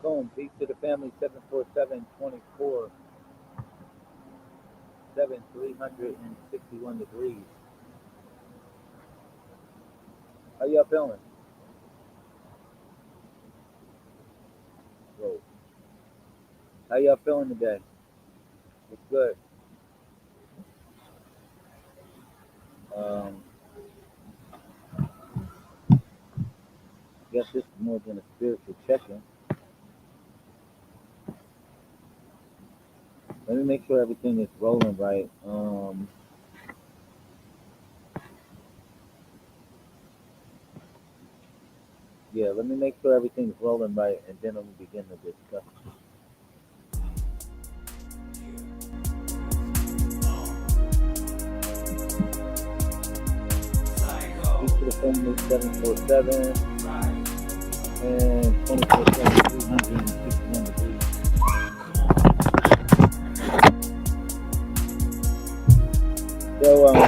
Boom. Peace to the family. 747-24. 361 degrees. How y'all feeling? Whoa. How y'all feeling today? It's good. Guess this is more than a spiritual check-in. Let me make sure everything is rolling right. Yeah, let me make sure everything's rolling right, and then we'll begin the discussion. Peace to the family. 747 and 24/7, 361 degrees. So, yeah.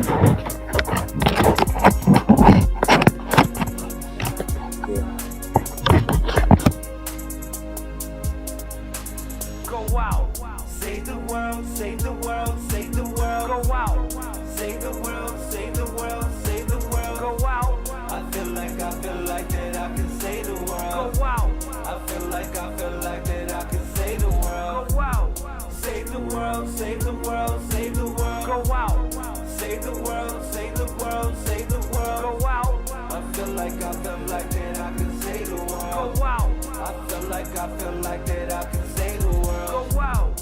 Go out, save the world, save the world, save the world. Go out, save the world, save the world, save the world. Go out. I feel like that I can save the world. Go out. I feel like that I can save the world. Go out. Save the world, save the world, save the world. Go out. Save the world, save the world, save the world. Go out. I feel like that I can save the world. Go out. I feel like that I can save the world. Go out.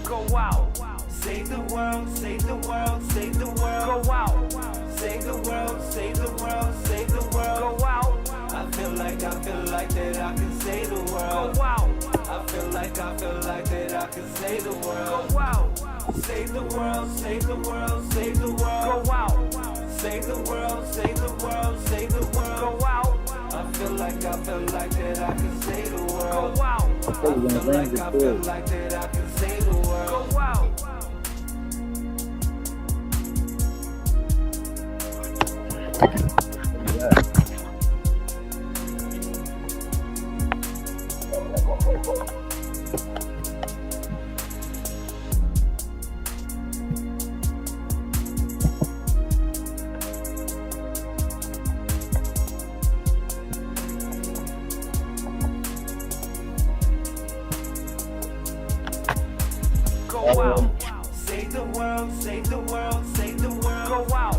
Go out, save the world, save the world, save the world. Go out, save the world, save the world, save the world. Go out. I feel like that I can save the world. Go out. I feel like that I can save the world. Go out. Save the world, save the world, save the world. Go out. Save the world, save the world, save the world. Go out. I feel like that I can save the world. Go out. I feel like that I can save the world. Go out. Yeah. Go out. Save the world, save the world, save the world. Go out.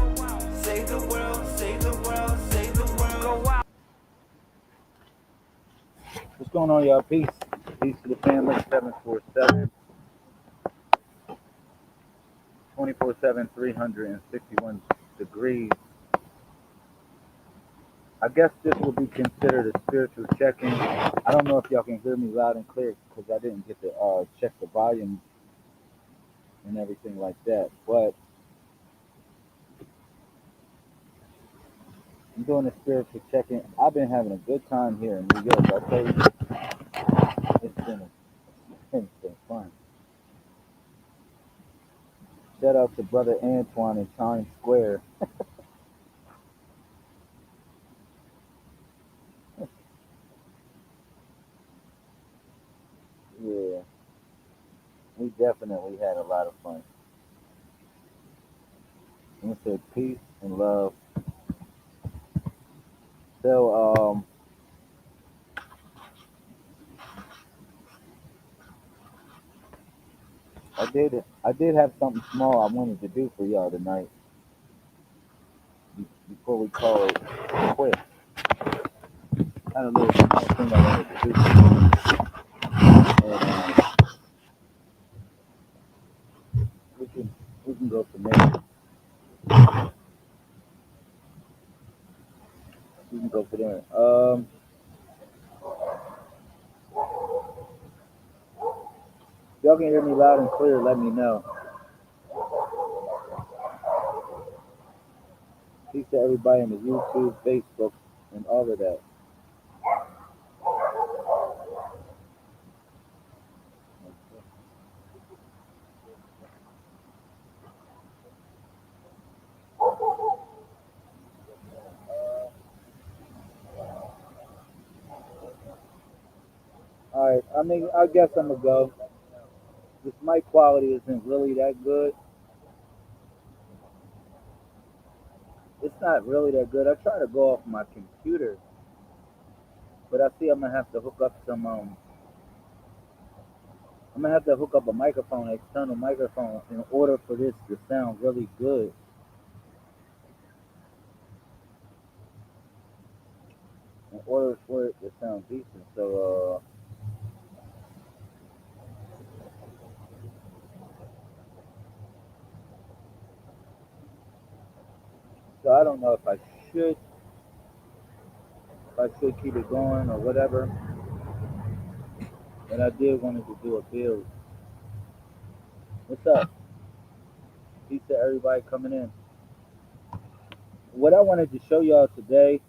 Save the world, save the world, save the world. Go out. What's going on, y'all? Peace. Peace to the family. 747 24/7, 361 degrees. I guess this will be considered a spiritual check-in. I don't know if y'all can hear me loud and clear because I didn't get to check the volume and everything like that. But I'm doing a spiritual check-in. I've been having a good time here in New York. I'll tell you, it's been fun. Shout out to brother Antoine in Times Square. Yeah, we definitely had a lot of fun. I'm gonna say peace and love. So I did have something small I wanted to do for y'all tonight before we call it quits. Had a little small thing I wanted to do. And we can go from there. We can go from there. y'all can hear me loud and clear, let me know. Peace to everybody in the YouTube, Facebook, and all of that. All right, I mean, I guess I'm gonna go. This mic quality isn't really that good. It's not really that good. I try to go off my computer, but I see I'm gonna have to hook up some. I'm gonna have to hook up a microphone, an external microphone, in order for this to sound really good. In order for it to sound decent. So I don't know should, if I should keep it going or whatever. But I did wanted to do a build. What's up? Peace to everybody coming in. What I wanted to show y'all today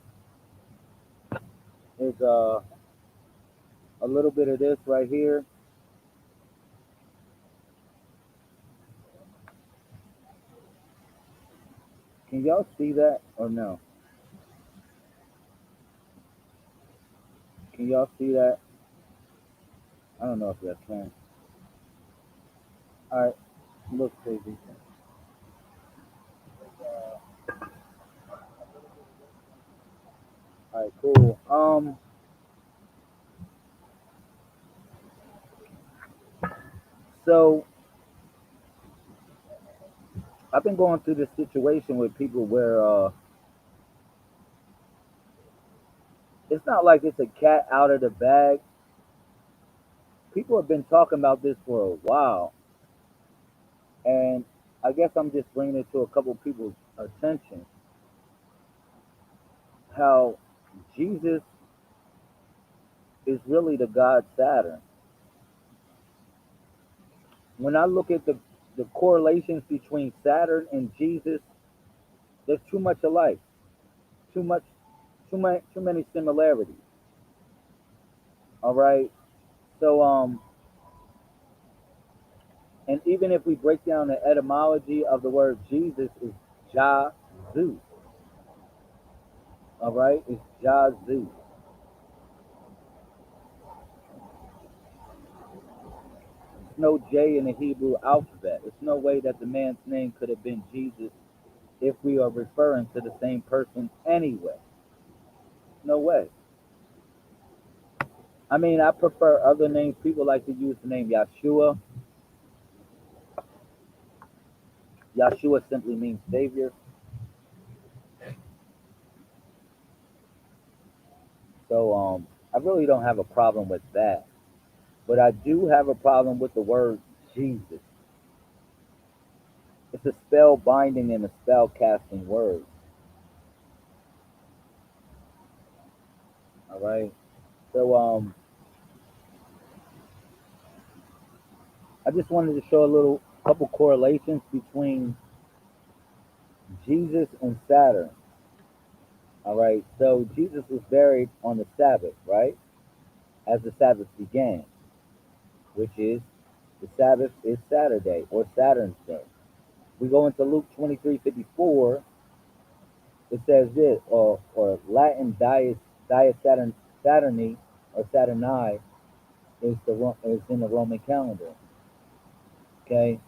is a little bit of this right here. Can y'all see that or no? Can y'all see that? I don't know if y'all can. All right, look crazy. All right, cool. So I've been going through this situation with people where it's not like it's a cat out of the bag. People have been talking about this for a while, and I guess I'm just bringing it to a couple people's attention. How Jesus is really the god Saturn. When I look at the correlations between Saturn and Jesus, there's too much alike, too much, too many similarities. All right, so and even if we break down the etymology of the word Jesus, is Jah Zeus. All right, it's Jah Zeus. There's no J in the Hebrew alphabet. There's no way that the man's name could have been Jesus if we are referring to the same person anyway. No way. I mean, I prefer other names. People like to use the name Yeshua. Yeshua simply means Savior. So I really don't have a problem with that. But I do have a problem with the word Jesus. It's a spell binding and a spell casting word. All right. So I just wanted to show a little couple correlations between Jesus and Saturn. All right. So Jesus was buried on the Sabbath, right? As the Sabbath began, which is the Sabbath is Saturday or Saturn's day. We go into Luke 23:54. It says this, or Latin dies Saturni or Saturni is in the Roman calendar. Okay,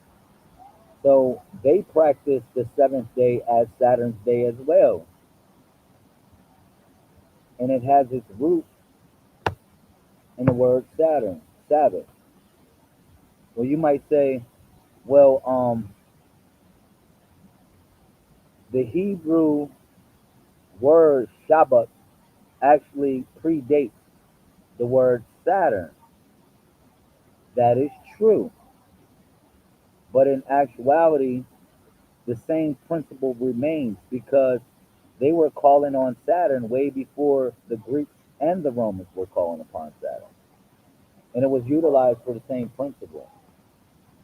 so they practice the seventh day as Saturn's day as well, and it has its root in the word Saturn, Sabbath. Well, you might say, well, the Hebrew word Shabbat actually predates the word Saturn. That is true, but in actuality, the same principle remains because they were calling on Saturn way before the Greeks and the Romans were calling upon Saturn. And it was utilized for the same principle.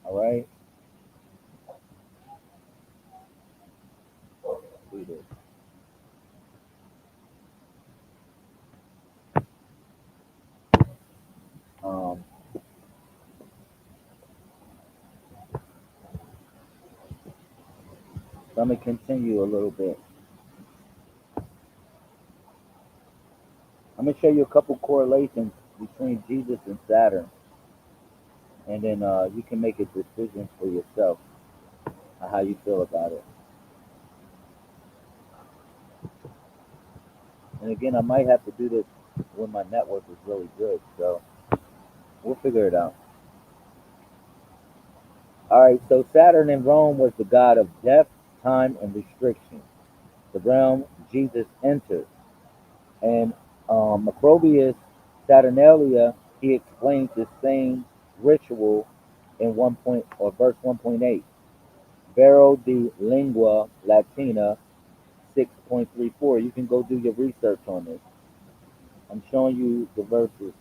All right. Do this. Um, Let me continue a little bit. I'm gonna show you a couple correlations between Jesus and Saturn, and then you can make a decision for yourself on how you feel about it. And again, I might have to do this when my network is really good, so we'll figure it out. All right, so Saturn in Rome was the god of death, time, and restriction, the realm Jesus entered. And Macrobius Saturnalia, he explains the same ritual in verse 1.8. Vero de Lingua Latina 6.34. You can go do your research on this. I'm showing you the verses.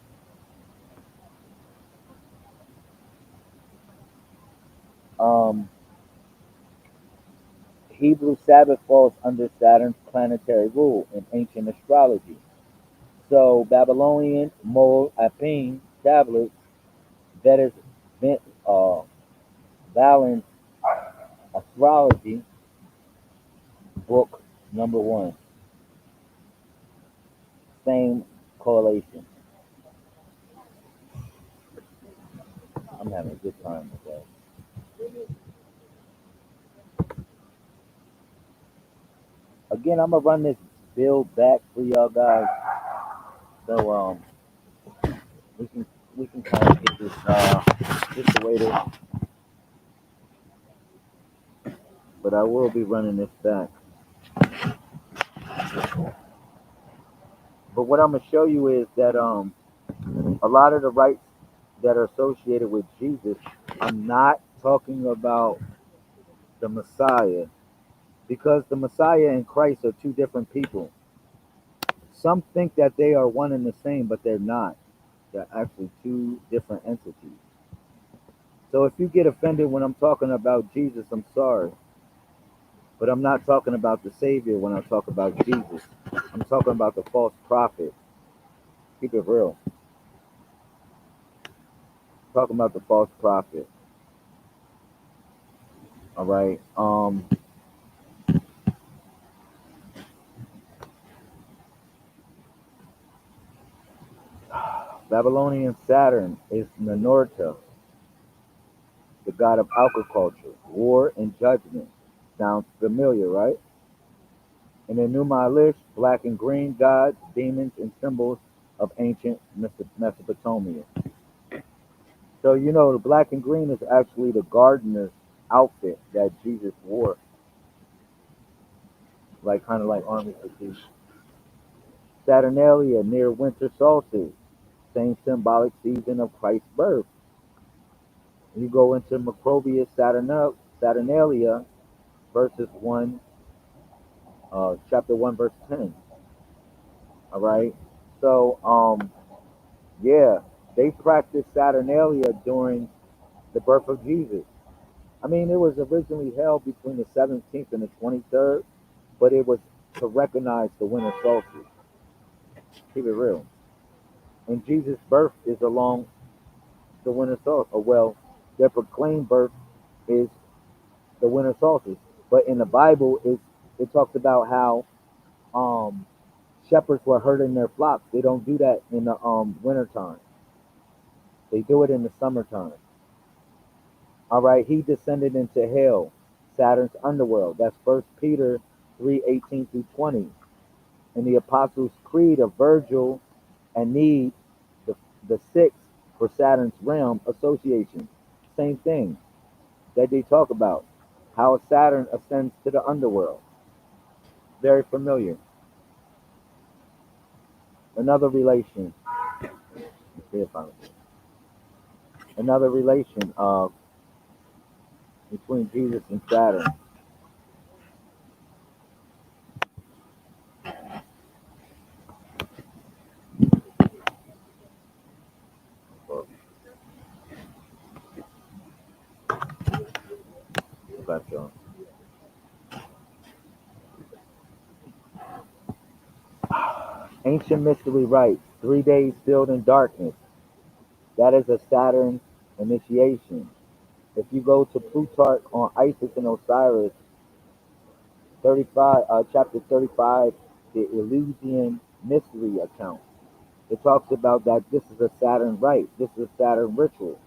Um, Hebrew Sabbath falls under Saturn's planetary rule in ancient astrology. So Babylonian Mol Apin tablets, that is uh, Valence astrology book number 1. Same correlation. I'm having a good time with that. Again, I'm gonna run this build back for y'all guys, so we can kind of get this situated. But I will be running this back. But what I'm gonna show you is that a lot of the rites that are associated with Jesus, I'm not talking about the Messiah, because the Messiah and Christ are two different people. Some think that they are one and the same, but they're not. They're actually two different entities. So if you get offended when I'm talking about Jesus, I'm sorry. But I'm not talking about the Savior when I talk about Jesus. I'm talking about the false prophet. Keep it real. I'm talking about the false prophet. All right. Babylonian Saturn is Nanorta, the god of agriculture, war, and judgment. Sounds familiar, right? And the Numalish, black and green gods, demons, and symbols of ancient Mesopotamia. So you know the black and green is actually the gardener's outfit that Jesus wore, like kind of like army fatigue. Saturnalia near winter solstice, same symbolic season of Christ's birth. You go into Macrobius Saturnalia, verses 1, chapter 1, verse 10. All right. So, yeah, they practiced Saturnalia during the birth of Jesus. I mean, it was originally held between the 17th and the 23rd, but it was to recognize the winter solstice. Keep it real. And Jesus' birth is along the winter solstice. Well, their proclaimed birth is the winter solstice. But in the Bible, it talks about how um, shepherds were herding their flocks. They don't do that in the winter time. They do it in the summertime. All right, he descended into hell, Saturn's underworld. That's First Peter 3:18 through 20. In the Apostles' Creed of Virgil and Need, the sixth for Saturn's realm association. Same thing that they talk about, how Saturn ascends to the underworld. Very familiar. Another relation. Let's see if I another relation of between Jesus and Saturn. spectrum. Ancient mystery rites, 3 days filled in darkness. That is a Saturn initiation. If you go to Plutarch on Isis and Osiris, 35, chapter 35, the Eleusinian mystery account, it talks about that this is a Saturn rite, this is a Saturn ritual,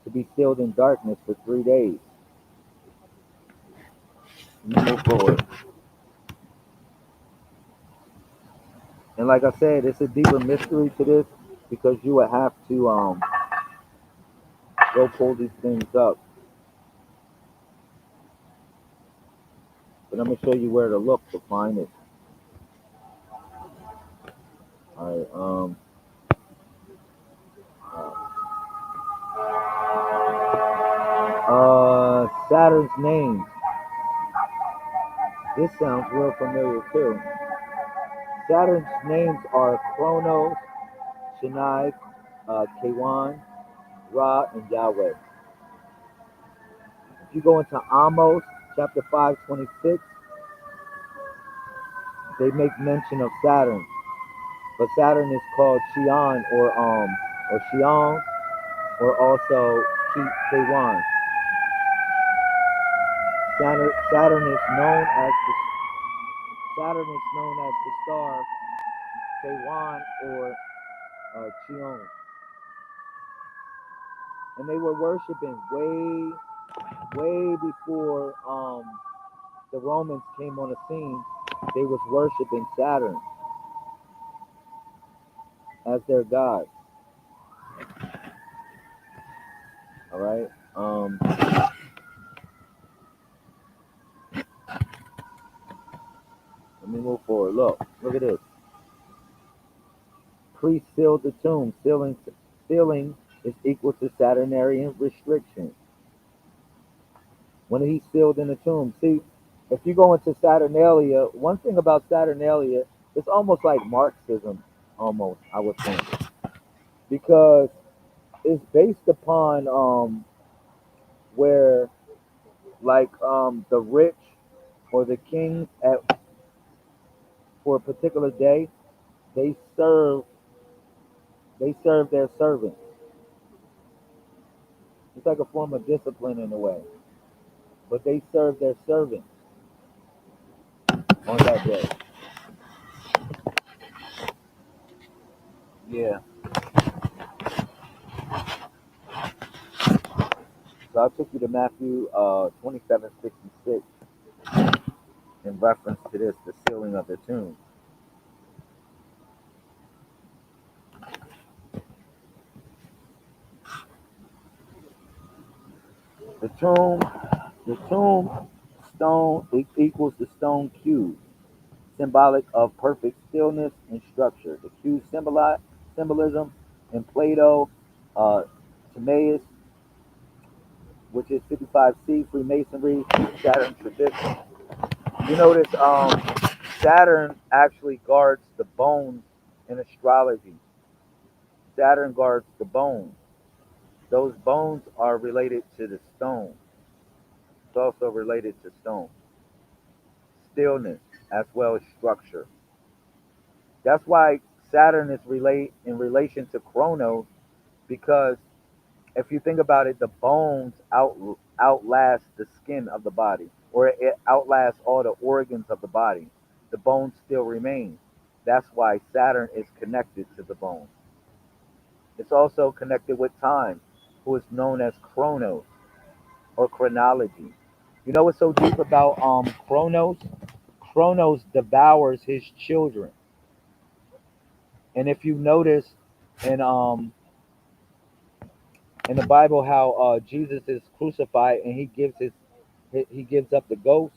to be sealed in darkness for 3 days. You move forward. And like I said, it's a deeper mystery to this because you would have to go pull these things up. But I'm gonna show you where to look to find it. All right. Saturn's names. This sounds real familiar too. Saturn's names are Kronos, Shani, Kewan, Ra, and Yahweh. If you go into Amos, chapter 5:26, they make mention of Saturn. But Saturn is called Shion or Shion or also Kewan. Saturn is known as the star Kewan or Chion. And they were worshiping way before the Romans came on the scene. They was worshiping Saturn as their god. All right. Let me move forward. Look at this. Priest sealed the tomb. Sealing is equal to Saturnarian restriction. When he sealed in the tomb, see, if you go into Saturnalia, one thing about Saturnalia, it's almost like Marxism, almost, I would think, because it's based upon where like the rich or the kings for a particular day, they serve their servants. It's like a form of discipline in a way, but they serve their servants on that day. Yeah. So I took you to Matthew 27:66 in reference to this, the sealing of the tomb. The tomb stone equals the stone cube, symbolic of perfect stillness and structure. The cube symbolism in Plato, Timaeus, which is 55C, Freemasonry, Saturn tradition. You notice Saturn actually guards the bones in astrology. Saturn guards the bones. Those bones are related to the stone. It's also related to stone. Stillness as well as structure. That's why Saturn is in relation to Chronos, because if you think about it, the bones outlast the skin of the body, or it outlasts all the organs of the body. The bones still remain. That's why Saturn is connected to the bones. It's also connected with time, who is known as Chronos or chronology. You know what's so deep about Chronos? Chronos devours his children. And if you notice in the Bible how Jesus is crucified and he gives up the ghost,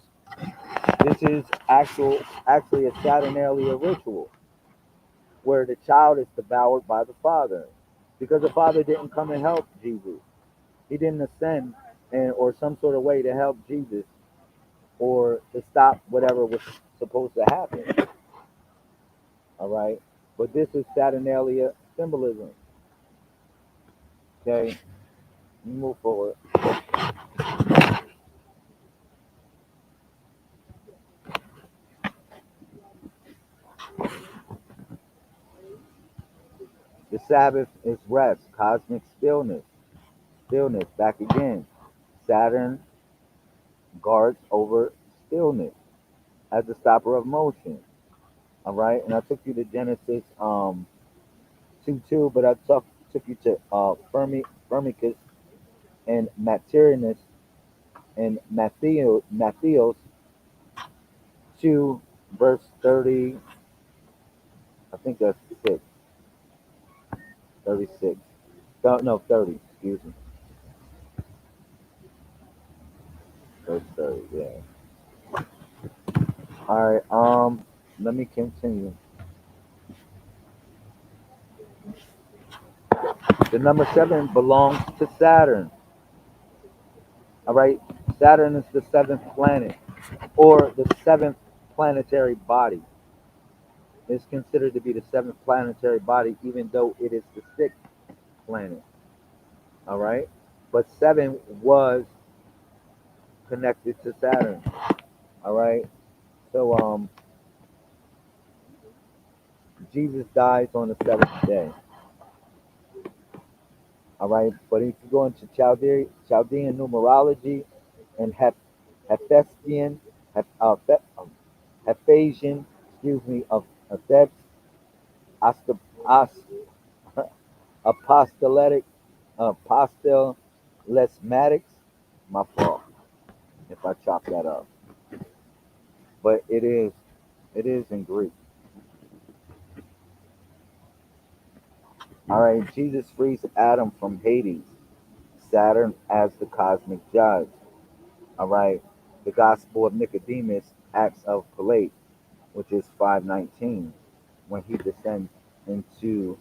this is actually a Saturnalia ritual where the child is devoured by the father, because the father didn't come and help Jesus. He didn't ascend or some sort of way to help Jesus or to stop whatever was supposed to happen. All right, but this is Saturnalia symbolism. Okay, move forward. The Sabbath is rest, cosmic stillness. Stillness, back again. Saturn guards over stillness as a stopper of motion. All right, and I took you to Genesis 2:2, but I took you to Firmicus and Materinus and Matthews 2, verse 30. I think that's 36. No, no, 30. Excuse me, verse 30. Yeah. All right. Let me continue. The number 7 belongs to Saturn. All right. Saturn is the seventh planet, or the seventh planetary body. It's considered to be the seventh planetary body, even though it is the sixth planet. All right. But 7 was connected to Saturn. All right. So Jesus dies on the seventh day. All right. But if you go into Chaldean numerology and Hephaestian, Hephasian, excuse me, of Thebes, Ost- Os- apostolic, apostolesmatics, my fault if I chop that up. But it is in Greek. All right, Jesus frees Adam from Hades, Saturn as the cosmic judge. All right, the Gospel of Nicodemus, Acts of Pilate, which is 519, when he descends into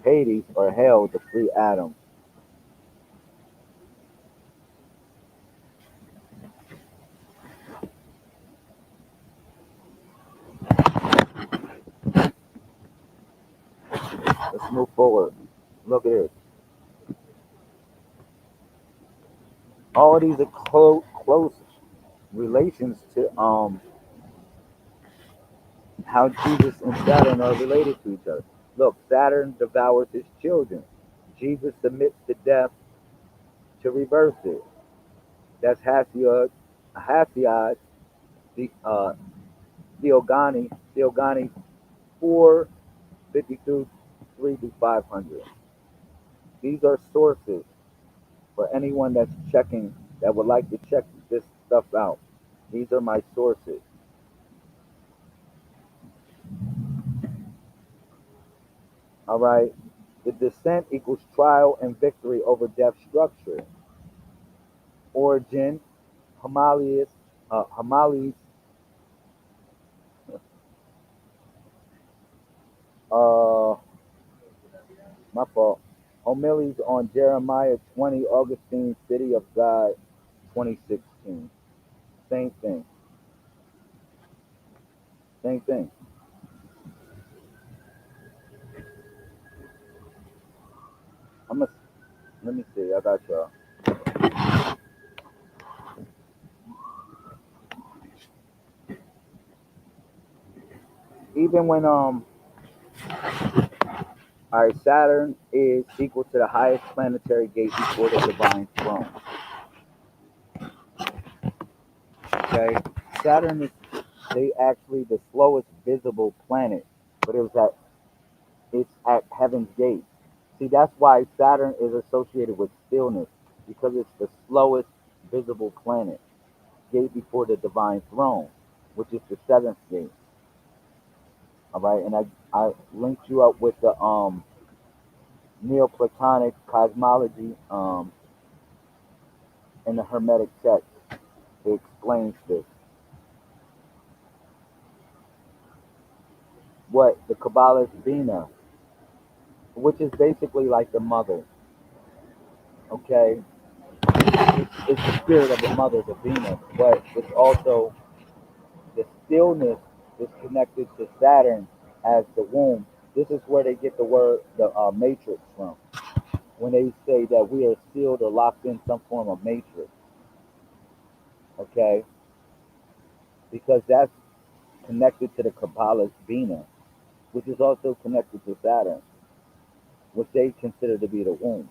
Hades or hell to free Adam. Let's move forward. Look at this. All of these are close relations to how Jesus and Saturn are related to each other. Look, Saturn devours his children. Jesus submits to death to reverse it. That's Hasiod, the Theogony 452 3 to 500. These are sources for anyone that's checking that would like to check this stuff out. These are my sources. All right. The descent equals trial and victory over death structure. Origin, homilies, uh, my fault. Homilies on Jeremiah 20, Augustine, City of God, 2016. Same thing. Same thing. I'm gonna let me see. I got y'all. Even when all right, Saturn is equal to the highest planetary gate before the divine throne. Okay, Saturn is they actually the slowest visible planet, but it's at heaven's gate. See, that's why Saturn is associated with stillness because it's the slowest visible planet, gate before the divine throne, which is the seventh gate. All right, and I linked you up with the Neoplatonic cosmology in the Hermetic text. It explains this. What the Kabbalist Bina, which is basically like the mother. Okay, it's the spirit of the mother, the Venus, but it's also the stillness is connected to Saturn as the womb. This is where they get the word the matrix from. When they say that we are sealed or locked in some form of matrix, okay, because that's connected to the Kabbalah's Bina, which is also connected to Saturn. which they consider to be the womb.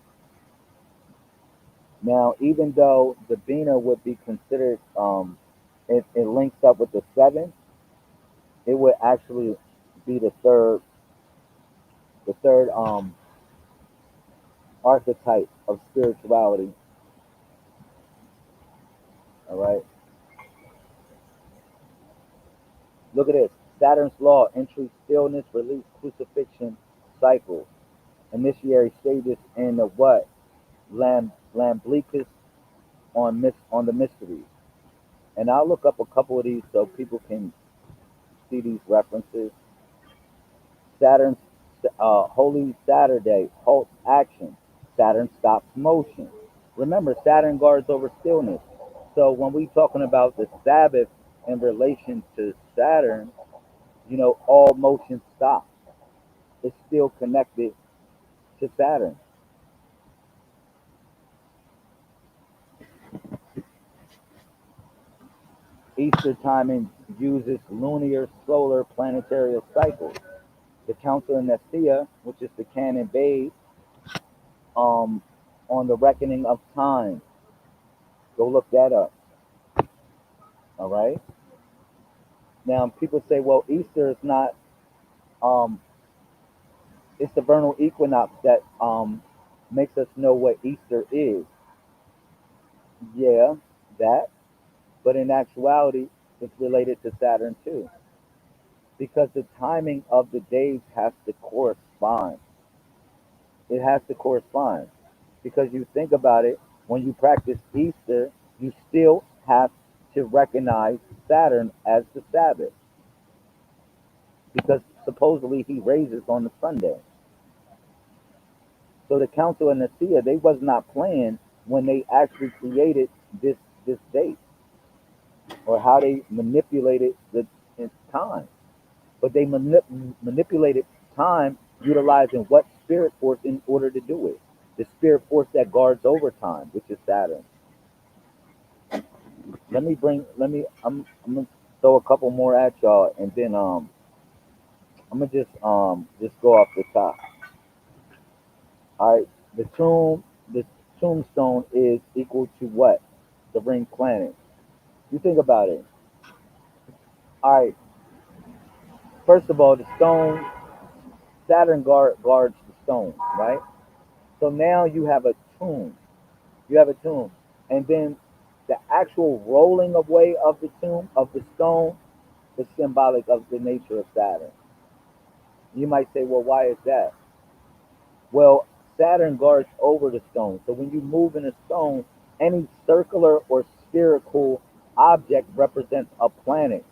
Now, even though the Bina would be considered, it links up with the seven, it would actually be the third archetype of spirituality. All right. Look at this. Saturn's law: entry, stillness, release, crucifixion, cycle, initiatory stages in the what? Lamblicus on the mysteries. And I'll look up a couple of these so people can see these references. Saturn's Holy Saturday halts action. Saturn stops motion. Remember, Saturn guards over stillness. So when we talking about the Sabbath in relation to Saturn, all motion stops. It's still connected to Saturn. Easter timing uses lunar solar planetary cycles. The Council of Nicaea, which is the canon based on the reckoning of time. Go look that up. All right. Now people say, well, Easter is not. Um, it's the vernal equinox that makes us know what Easter is. Yeah, that. But in actuality, it's related to Saturn too, because the timing of the days has to correspond. It has to correspond because you think about it, when you practice Easter, you still have to recognize Saturn as the Sabbath because supposedly he raises on the Sunday. So the Council of Nicaea, they was not playing when they actually created this date or how they manipulated the time. But they manipulated time utilizing what spirit force in order to do it? The spirit force that guards over time, which is Saturn. I'm gonna throw a couple more at y'all, and then I'm gonna just go off the top. All right, the tombstone is equal to what? The ring planet. You think about it. All right, first of all, the stone, Saturn guards the stone, right? So now you have a tomb. You have a tomb, and then the actual rolling away of the tomb of the stone is symbolic of the nature of Saturn. You might say, well, why is that? Well, Saturn guards over the stone. So when you move in a stone, any circular or spherical object represents a planet.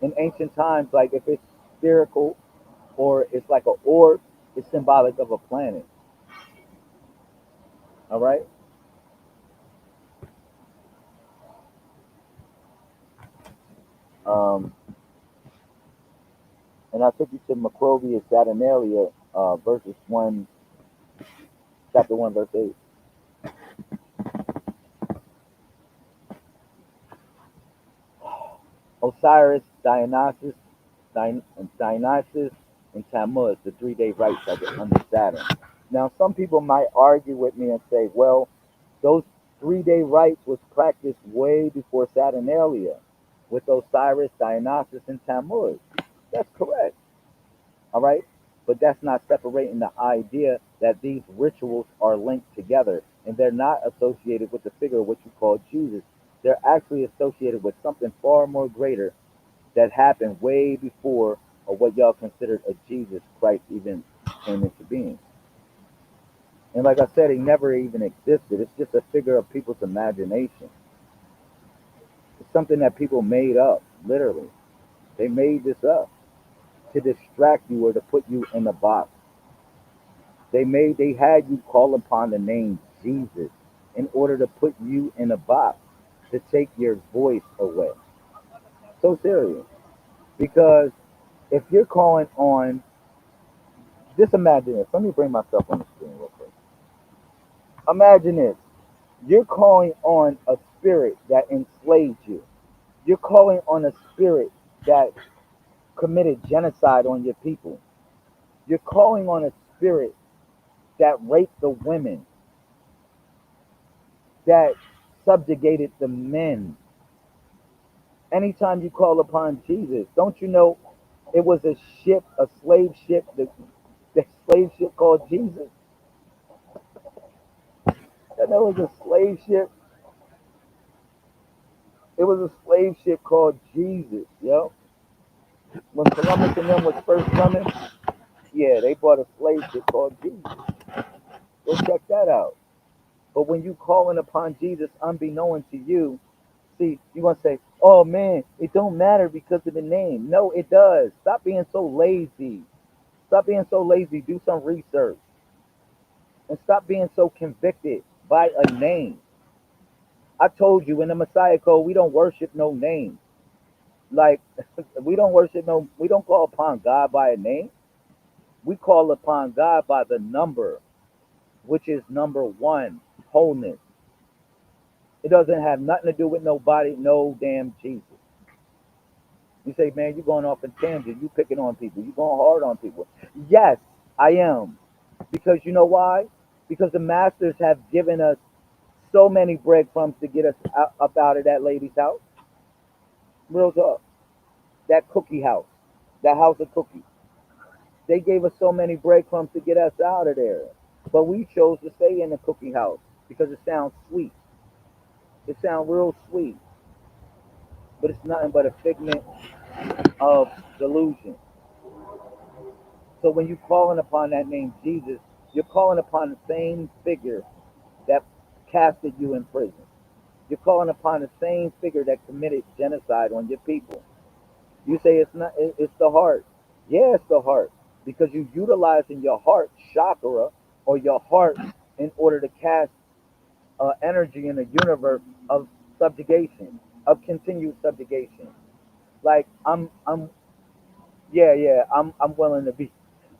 In ancient times, like if it's spherical or it's like an orb, it's symbolic of a planet. All right. Um, and I took you to Macrobius Saturnalia, verses 1, chapter 1, verse 8. Osiris, Dionysus, and Tammuz, the 3-day rites under Saturn. Now, some people might argue with me and say, well, those 3-day rites was practiced way before Saturnalia with Osiris, Dionysus, and Tammuz. That's correct. All right. But that's not separating the idea that these rituals are linked together and they're not associated with the figure of what you call Jesus. They're actually associated with something far more greater that happened way before or what y'all considered a Jesus Christ even came into being. And like I said, he never even existed. It's just a figure of people's imagination. It's something that people made up, literally. They made this up to distract you or to put you in a box. They had you call upon the name Jesus in order to put you in a box, to take your voice away. So serious. Because if you're calling on, just imagine this. Let me bring myself on the screen real quick. Imagine this. You're calling on a spirit that enslaved you. You're calling on a spirit that committed genocide on your people. You're calling on a spirit that raped the women, that subjugated the men. Anytime you call upon Jesus, don't you know it was a ship, a slave ship, the slave ship called Jesus? And there was a slave ship. It was a slave ship called Jesus, yo. When Columbus and them was first coming, yeah, they bought a slave ship called Jesus. Go check that out. But when you calling upon Jesus unbeknown to you, see, you gonna say, "Oh man, it don't matter because of the name." No, it does. Stop being so lazy. Stop being so lazy. Do some research and stop being so convicted by a name. I told you in the Messiah Code, we don't worship no name. Like we don't worship no. We don't call upon God by a name. We call upon God by the number, which is number one, wholeness. It doesn't have nothing to do with nobody, no damn Jesus. You say, man, you're going off a tangent. You picking on people. You going hard on people. Yes, I am. Because you know why? Because the masters have given us so many breadcrumbs to get us up out of that lady's house. Real talk. That cookie house. That house of cookies. They gave us so many breadcrumbs to get us out of there. But we chose to stay in the cookie house because it sounds sweet. It sounds real sweet. But it's nothing but a figment of delusion. So when you're calling upon that name Jesus, you're calling upon the same figure that casted you in prison. You're calling upon the same figure that committed genocide on your people. You say it's not. It's the heart. Yeah, it's the heart because you're utilizing your heart chakra or your heart in order to cast energy in the universe of subjugation, of continued subjugation. Like I'm willing to be,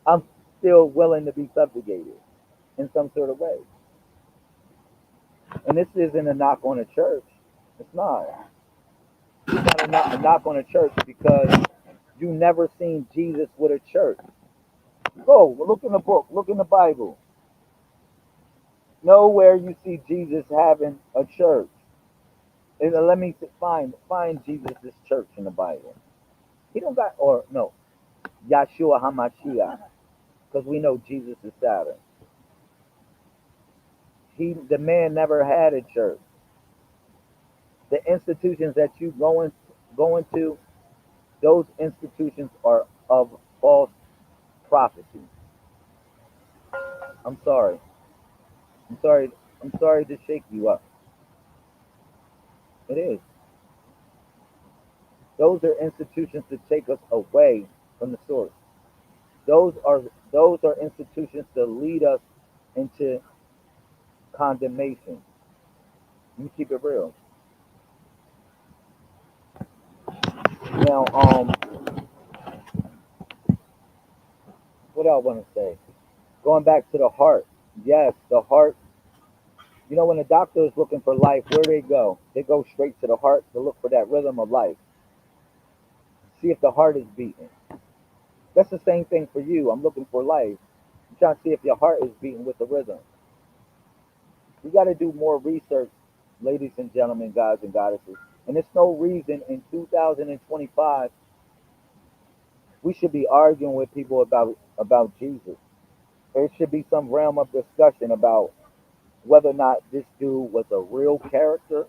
I'm still willing to be subjugated in some sort of way. And this isn't a knock on a church. It's not. It's not a knock on a church because you never seen Jesus with a church. Go look in the book, look in the Bible. Nowhere you see Jesus having a church. And let me find Jesus' church in the Bible. He don't got or no Yahshua Hamashiach because we know Jesus is Saturn. The man never had a church. The institutions that you going to, those institutions are of false prophecy. I'm sorry. I'm sorry. I'm sorry to shake you up. It is. Those are institutions to take us away from the source. Those are those are institutions to lead us into condemnation. Let me keep it real. Now, what I want to say. Going back to the heart. Yes, the heart. You know, when the doctor is looking for life, where do they go? They go straight to the heart to look for that rhythm of life. See if the heart is beating. That's the same thing for you. I'm looking for life. I'm trying to see if your heart is beating with the rhythm. You got to do more research, ladies and gentlemen, gods and goddesses. And there's no reason in 2025 we should be arguing with people about Jesus. There should be some realm of discussion about whether or not this dude was a real character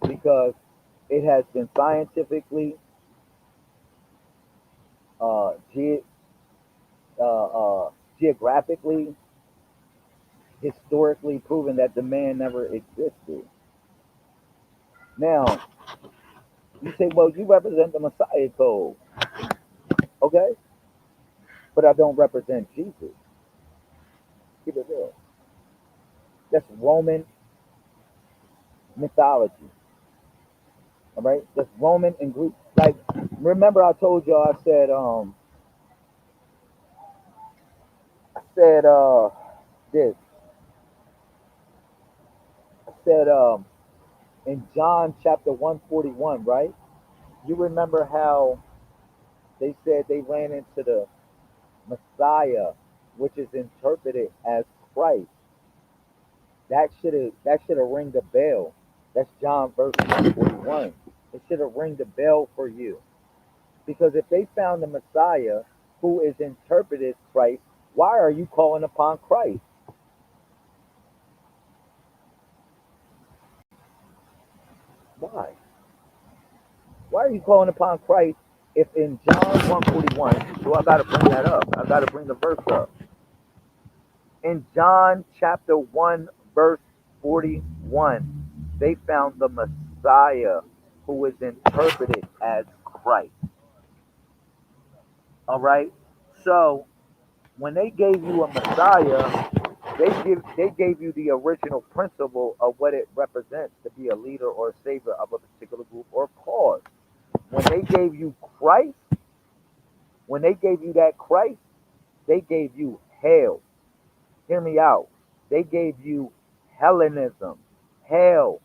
because it has been scientifically, uh, ge- geographically, historically proven that the man never existed. Now, you say, well, you represent the Messiah code, okay? But I don't represent Jesus. Keep it real. That's Roman mythology, all right? That's Roman and Greek. Like, remember I told y'all, I said, this. I said, in John chapter 141, right? You remember how they said they ran into the Messiah which is interpreted as Christ. That should have ringed a bell. That's John verse 141. It should have ringed a bell for you. Because if they found the Messiah who is interpreted Christ, why are you calling upon Christ? Why? Why are you calling upon Christ if in John 141, so I got to bring that up. I got to bring the verse up. In John chapter 1, verse 41, they found the Messiah who is interpreted as Christ. All right? So when they gave you a Messiah, they gave you the original principle of what it represents to be a leader or a savior of a particular group or cause. When they gave you Christ, when they gave you that Christ, they gave you hell. Hear me out. They gave you Hellenism. Hell.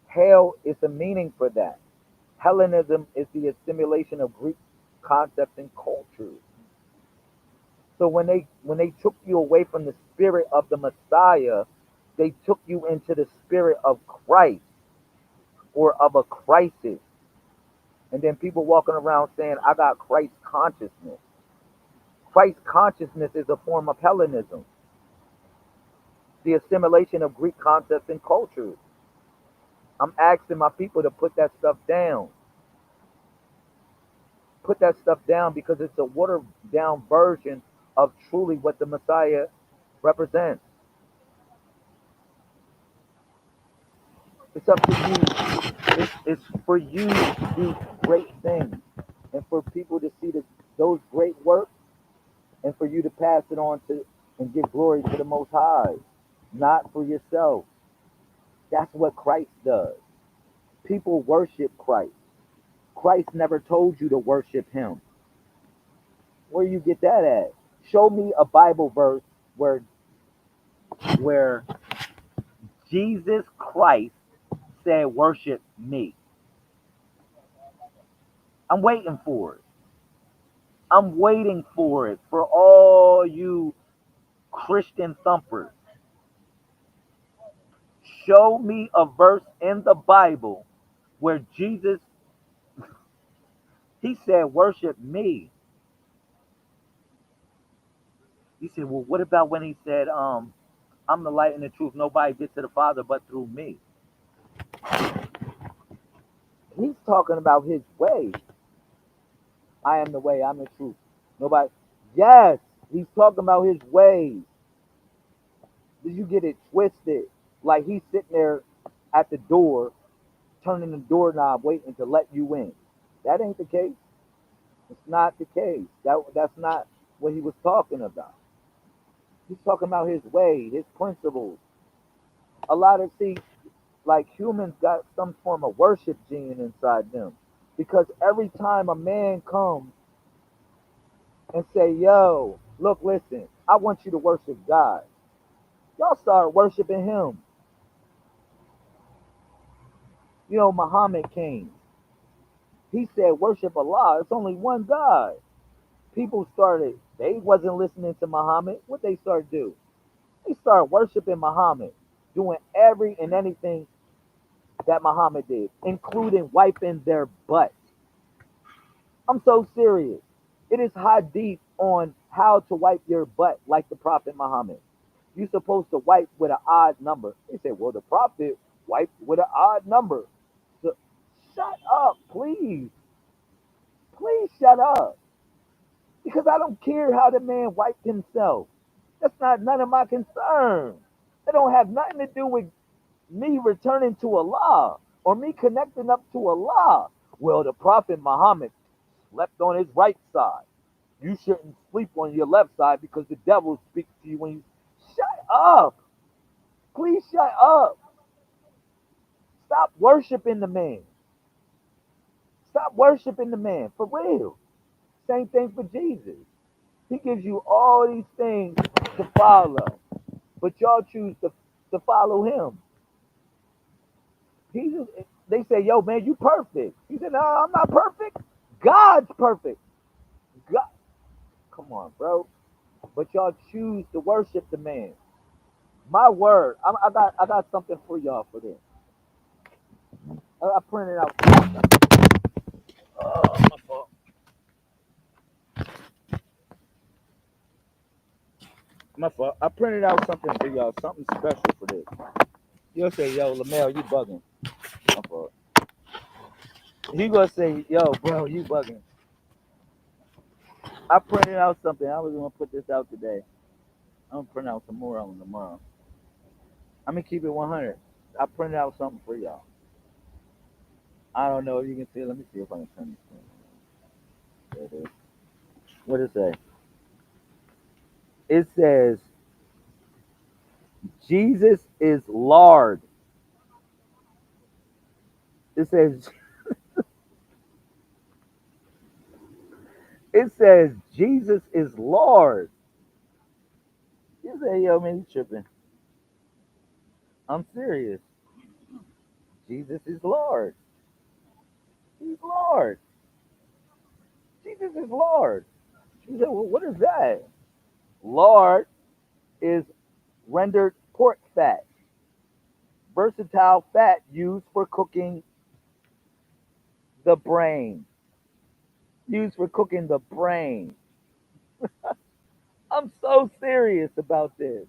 Hell is the meaning for that. Hellenism is the assimilation of Greek concepts and cultures. So when they took you away from the spirit of the Messiah, they took you into the spirit of Christ or of a crisis. And then people walking around saying, I got Christ consciousness. Christ consciousness is a form of Hellenism, the assimilation of Greek concepts and cultures. I'm asking my people to put that stuff down. Put that stuff down because it's a watered down version of truly what the Messiah represents. It's up to you. It's for you to do great things and for people to see those great works and for you to pass it on to and give glory to the Most High, not for yourself. That's what Christ does. People worship Christ. Christ never told you to worship him. Where you get that at? Show me a Bible verse where Jesus Christ said, worship me. I'm waiting for it. I'm waiting for it for all you Christian thumpers. Show me a verse in the Bible where Jesus, he said, worship me. He said, well, what about when he said, I'm the light and the truth. Nobody gets to the Father but through me. He's talking about his way. I am the way, I'm the truth. Nobody. Yes, he's talking about his ways. Did you get it twisted? Like he's sitting there at the door, turning the doorknob, waiting to let you in. That ain't the case. It's not the case. That's not what he was talking about. He's talking about his way, his principles. A lot of like humans got some form of worship gene inside them, because every time a man comes and say, "Yo, look, listen, I want you to worship God," y'all start worshiping him. You know, Muhammad came. He said, "Worship Allah. It's only one God." People started. They wasn't listening to Muhammad. What they started do? They started worshiping Muhammad, doing every and anything that Muhammad did, including wiping their butt. I'm so serious. It is hadith on how to wipe your butt like the Prophet Muhammad. You're supposed to wipe with an odd number. They said, well, the Prophet wiped with an odd number. So, shut up, please. Please shut up. Because I don't care how the man wiped himself. That's not none of my concern. It don't have nothing to do with me returning to Allah or me connecting up to Allah. Well, the Prophet Muhammad slept on his right side. You shouldn't sleep on your left side because the devil speaks to you when you. Shut up. Please shut up. Stop worshiping the man. Stop worshiping the man. For real. Same thing for Jesus. He gives you all these things to follow. But y'all choose to follow him. They say, yo, man, you perfect. He said, no, I'm not perfect. God's perfect. God. Come on, bro. but y'all choose to worship the man. My word, I got something for y'all for this. I printed out. My fault. My fault. I printed out something for y'all, something special for this. You'll say, yo, Lamel, you bugging. My fault. He gonna say, yo, bro, you bugging. I printed out something. I was gonna put this out today. I'm gonna print out some more on tomorrow. I'm gonna keep it 100. I printed out something for y'all. I don't know if you can see it. Let me see if I can turn this thing. There it is. What does it say? It says, Jesus is Lord. It says, it says, Jesus is Lord. You say, yo, man, you tripping. I'm serious. Jesus is Lord. He's Lord. Jesus is Lord. You say, well, what is that? Lord is rendered pork fat, versatile fat used for cooking the brain. Used for cooking the brain. I'm so serious about this.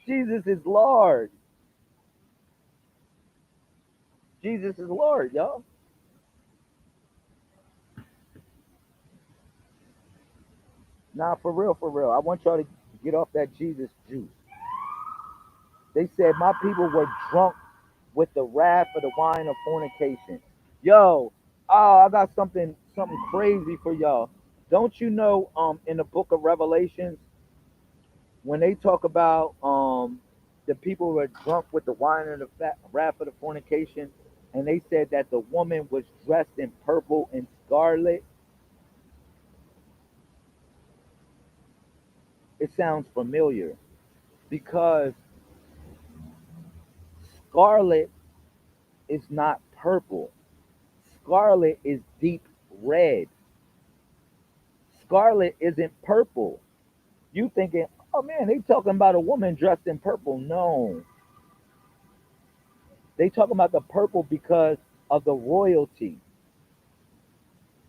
Jesus is Lord. Jesus is Lord, y'all. Nah, for real, for real. I want y'all to get off that Jesus juice. They said my people were drunk with the wrath of the wine of fornication. Yo, oh, I got something crazy for y'all. Don't you know in the book of Revelations, when they talk about the people who were drunk with the wine and the wrath of the fornication, and they said that the woman was dressed in purple and scarlet, it sounds familiar because scarlet is not purple. Scarlet is deep red. Scarlet isn't purple. You thinking, oh man, they talking about a woman dressed in purple. No. They talking about the purple because of the royalty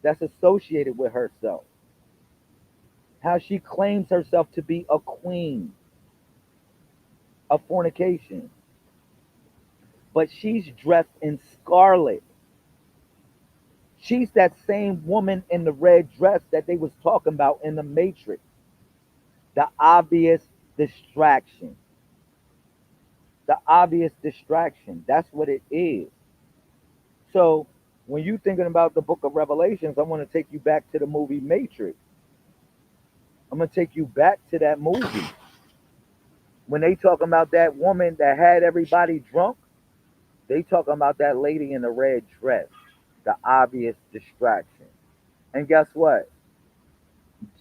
that's associated with herself. How she claims herself to be a queen of fornication. But she's dressed in scarlet. She's that same woman in the red dress that they was talking about in the Matrix. The obvious distraction. The obvious distraction. That's what it is. So when you're thinking about the book of Revelations, I want to take you back to the movie Matrix. I'm going to take you back to that movie. When they talking about that woman that had everybody drunk, they talking about that lady in the red dress, the obvious distraction. And guess what?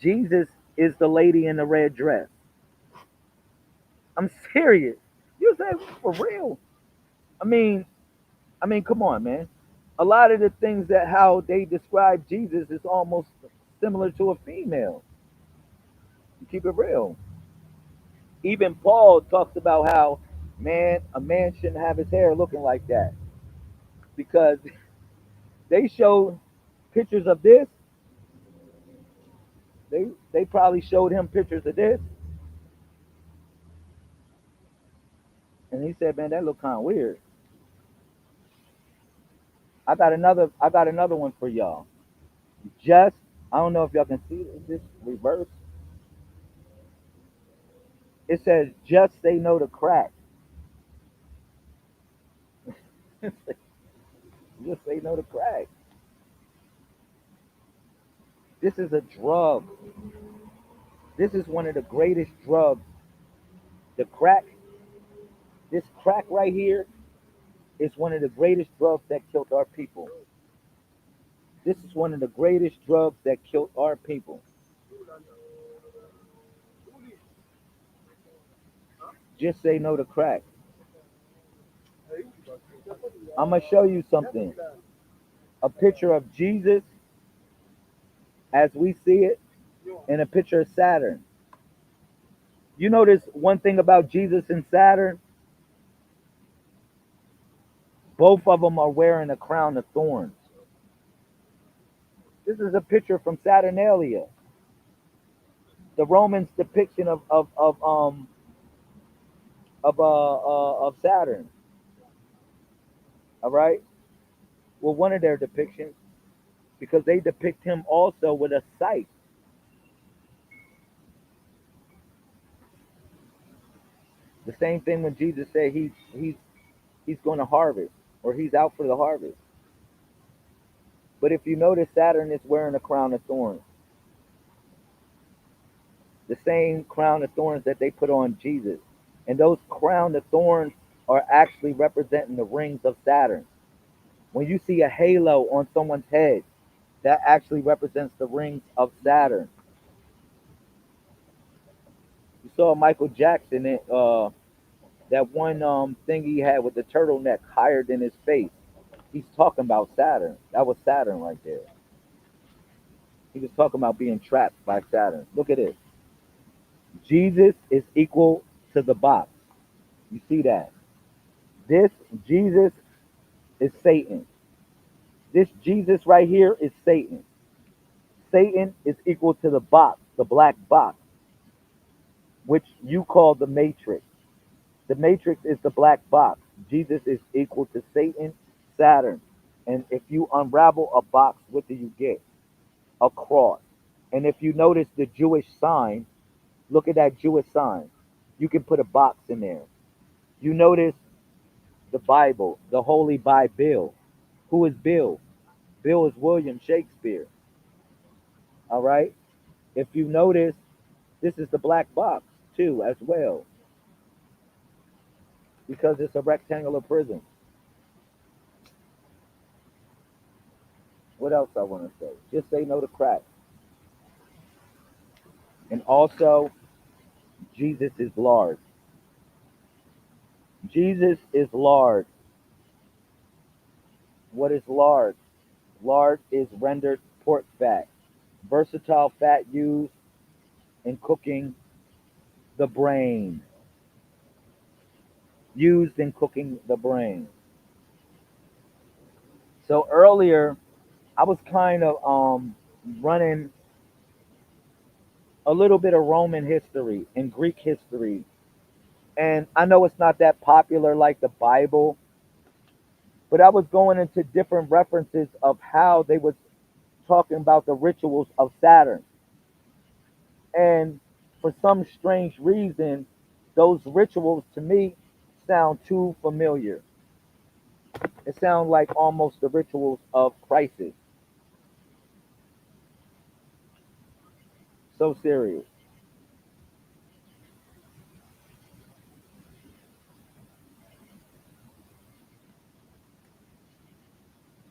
Jesus is the lady in the red dress. I'm serious. You say for real? I mean, come on, man. A lot of the things that how they describe Jesus is almost similar to a female. Keep it real. Even Paul talks about how a man shouldn't have his hair looking like that because they showed pictures of this. They probably showed him pictures of this, and he said, "Man, that look kind of weird." I got another one for y'all. Just I don't know if y'all can see this reverse. It says, "Just say no to crack." Just say no to crack. This is a drug. This is one of the greatest drugs. The crack, this crack right here, is one of the greatest drugs that killed our people. This is one of the greatest drugs that killed our people. Just say no to crack. I'm gonna show you something. A picture of Jesus as we see it, and a picture of Saturn. You notice one thing about Jesus and Saturn? Both of them are wearing a crown of thorns. This is a picture from Saturnalia, the Romans' depiction of Saturn. All right. Well, one of their depictions, because they depict him also with a scythe. The same thing when Jesus said he's going to harvest, or he's out for the harvest. But if you notice, Saturn is wearing a crown of thorns, the same crown of thorns that they put on Jesus, and those crown of thorns are actually representing the rings of Saturn. When you see a halo on someone's head, that actually represents the rings of Saturn. You saw Michael Jackson, that one thing he had with the turtleneck higher than his face. He's talking about Saturn. That was Saturn right there. He was talking about being trapped by Saturn. Look at this. Jesus is equal to the box. You see that? This Jesus is Satan. This Jesus right here is Satan. Satan is equal to the box, the black box, which you call the matrix. The matrix is the black box. Jesus is equal to Satan, Saturn. And if you unravel a box, what do you get? A cross. And if you notice the Jewish sign, look at that Jewish sign. You can put a box in there. You notice the Bible, the Holy Bible. Who is Bill? Bill is William Shakespeare. All right. If you notice, this is the black box too, as well, because it's a rectangular prism. What else I want to say? Just say no to crack. And also, Jesus is Lord. Jesus is Lord. What is lard? Lard is rendered pork fat, versatile fat used in cooking the brain. Used in cooking the brain. So earlier, I was kind of running a little bit of Roman history and Greek history, and I know it's not that popular like the Bible, but I was going into different references of how they was talking about the rituals of Saturn. And for some strange reason, those rituals to me sound too familiar. It sounds like almost the rituals of crisis. So serious.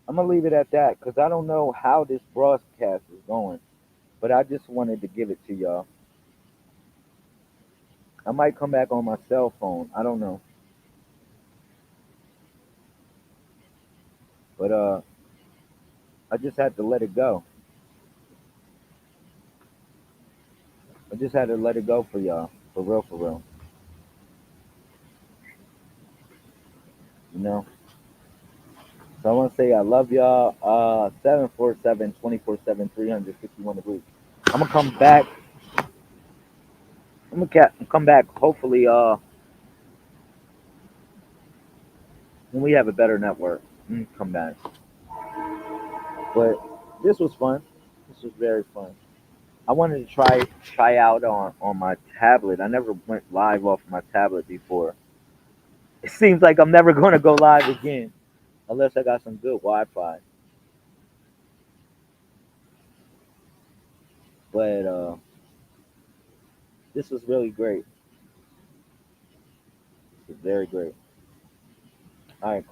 I'm gonna leave it at that because I don't know how this broadcast is going, but I just wanted to give it to y'all. I might come back on my cell phone. I don't know, but I just had to let it go. I just had to let it go for y'all, for real, for real. You know. So I want to say I love y'all. 747 24/7 351 degrees. I'm gonna come back. Come back. Hopefully, when we have a better network, come back. But this was fun. This was very fun. I wanted to try out on my tablet. I never went live off my tablet before. It seems like I'm never going to go live again unless I got some good Wi-Fi. But this was really great. It was very great. All right, cool.